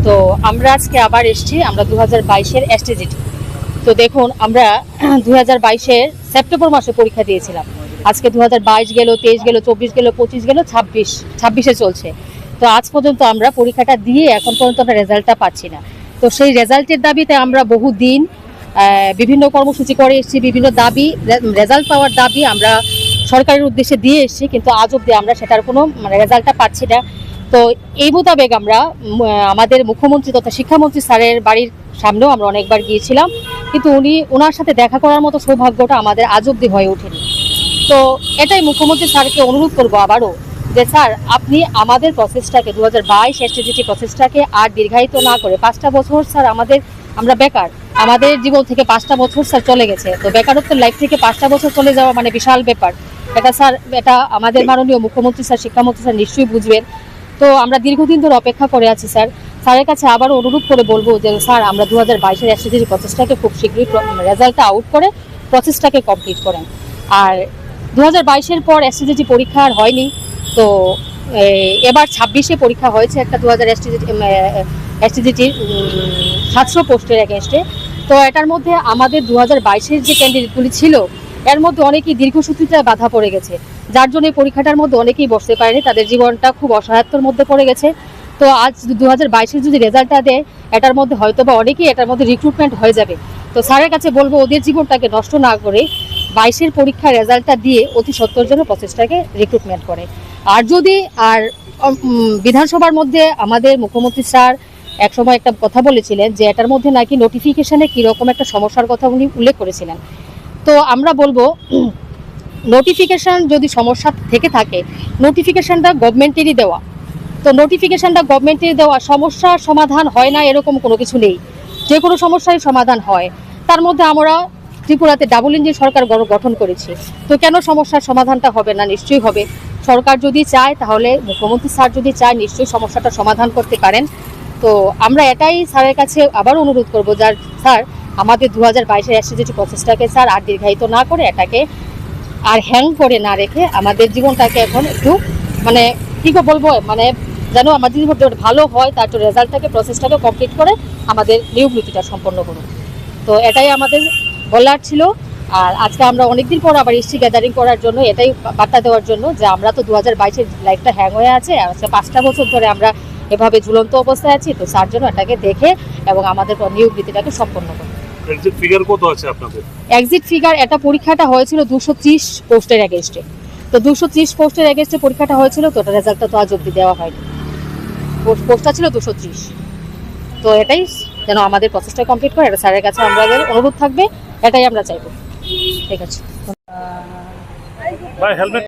তো আমরা আজকে আবার এসেছি, আমরা 2022-এর এসটিজিটি। তো দেখুন, আমরা 2022-এর সেপ্টেম্বর মাসে পরীক্ষা দিয়েছিলাম। আজকে 2022 গেল, 23 গেল, 24 গেল, 25 গেল, 26-এ চলছে। তো আজ পর্যন্ত আমরা পরীক্ষাটা দিয়ে এখন পর্যন্ত আমরা রেজাল্টটা পাচ্ছি না। তো সেই রেজাল্টের দাবিতে আমরা বহুদিন বিভিন্ন কর্মসূচি করে এসেছি, বিভিন্ন দাবি, রেজাল্ট পাওয়ার দাবি আমরা সরকারের উদ্দেশ্যে দিয়ে এসেছি, কিন্তু আজ অব্দি আমরা সেটার কোনো রেজাল্টটা পাচ্ছি না। তো এই মোতাবেক আমরা আমাদের মুখ্যমন্ত্রী তথা শিক্ষামন্ত্রী স্যারের বাড়ির সামনেও আমরা অনেকবার গিয়েছিলাম, কিন্তু ওনার সাথে দেখা করার মতো সৌভাগ্যটা আমাদের আজ অব্দি হয়ে ওঠেনি। তো এটাই মুখ্যমন্ত্রী স্যারকে অনুরোধ করবো আবারও, যে স্যার আপনি আমাদের প্রসেসটাকে 2022 এসটিজিটি প্রসেসটাকে আর দীর্ঘায়িত না করে 5টা বছর স্যার আমরা বেকার, আমাদের জীবন থেকে 5টা বছর স্যার চলে গেছে। তো বেকারত্বের লাইফ থেকে 5টা বছর চলে যাওয়া মানে বিশাল ব্যাপার। এটা আমাদের মাননীয় মুখ্যমন্ত্রী স্যার, শিক্ষামন্ত্রী স্যার নিশ্চয়ই বুঝবেন। তো আমরা দীর্ঘদিন ধরে অপেক্ষা করে আছি স্যার। স্যারের কাছে আবারও অনুরোধ করে বলবো যে স্যার আমরা 2022-এর এসটিজিটি প্রসেসটাকে খুব শীঘ্রই রেজাল্টটা আউট করে প্রসেসটাকে কমপ্লিট করেন। আর 2022-এর পর এসটিজিটি পরীক্ষা আর হয়নি। তো এবার 26-এ পরীক্ষা হয়েছে একটা 2000 এসটিজিটির 700 পোস্টের এগেনস্টে। তো এটার মধ্যে আমাদের 2022-এর যে ক্যান্ডিডেটগুলি ছিল এর মধ্যে অনেকেই দীর্ঘসূত্রিতায় বাধা পড়ে গেছে, যার জন্য এই পরীক্ষাটার মধ্যে অনেকেই বসতে পারেনি, তাদের জীবনটা খুব অসহায়ত্বর মধ্যে পড়ে গেছে। তো আজ 2022-এর যদি রেজাল্টটা দেয়, এটার মধ্যে হয়তো বা অনেকেই এটার মধ্যে রিক্রুটমেন্ট হয়ে যাবে। তো স্যারের কাছে বলবো ওদের জীবনটাকে নষ্ট না করে 22-এর পরীক্ষার রেজাল্টটা দিয়ে অতি সত্বর জন্য প্রসেসটাকে রিক্রুটমেন্ট করে। আর যদি বিধানসভার মধ্যে আমাদের মুখ্যমন্ত্রী স্যার একসময় একটা কথা বলেছিলেন যে এটার মধ্যে নাকি নোটিফিকেশনে কীরকম একটা সমস্যার কথা উনি উল্লেখ করেছিলেন। তো আমরা বলবো নোটিফিকেশন যদি সমস্যা থেকে থাকে, নোটিফিকেশনটা গভর্নমেন্টেরই দেওয়া। তো নোটিফিকেশনটা গভর্নমেন্টের দেওয়া, সমস্যার সমাধান হয় না এরকম কোনো কিছু নেই, যে কোনো সমস্যারই সমাধান হয়। তার মধ্যে আমরা ত্রিপুরাতে ডাবল ইঞ্জিন সরকার গঠন করেছি, তো কেন সমস্যার সমাধানটা হবে না? নিশ্চয়ই হবে। সরকার যদি চায়, তাহলে মুখ্যমন্ত্রী স্যার যদি চায়, নিশ্চয়ই সমস্যাটা সমাধান করতে পারেন। তো আমরা এটাই স্যারের কাছে আবার অনুরোধ করবো, যার স্যার আমাদের 2022-এর এসটিজিটি প্রসেসটাকে স্যার আর দীর্ঘায়িত না করে, এটাকে আর হ্যাং করে না রেখে আমাদের জীবনটাকে এখন একটু কী বলবো, যেন আমাদের জীবনটা ভালো হয়, তার জন্য রেজাল্টটাকে প্রসেসটাকে কমপ্লিট করে আমাদের নিয়োগ নীতিটা সম্পন্ন করুন। তো এটাই আমাদের বলার ছিল। আর আজকে আমরা অনেকদিন পর আবার এসছি গ্যাদারিং করার জন্য, এটাই বার্তা দেওয়ার জন্য যে আমরা তো 2022-এর লাইফটা হ্যাং হয়ে আছে, আজকে 5টা বছর ধরে আমরা এভাবে ঝুলন্ত অবস্থায় আছি। তো তার জন্য এটাকে দেখে এবং আমাদের নিয়োগ নীতিটাকে সম্পন্ন করুন। এক্সিট ফিগার কত আছে আপনাদের? এক্সিট ফিগার, এটা পরীক্ষাটা হয়েছিল 230 পোস্টের এগেনস্টে। তো 230 পোস্টের এগেনস্টে পরীক্ষাটা হয়েছিল, তো ওটা রেজাল্টটা তো আজ অব্দি দেওয়া হয়নি। পোস্টটা ছিল 230। তো এটাই যেন আমাদের প্রসেসটা কমপ্লিট করে, এটা স্যারের কাছে আমাদের অনুরোধ থাকবে, এটাই আমরা চাইবো। ঠিক আছে। ভাই হেলমেট।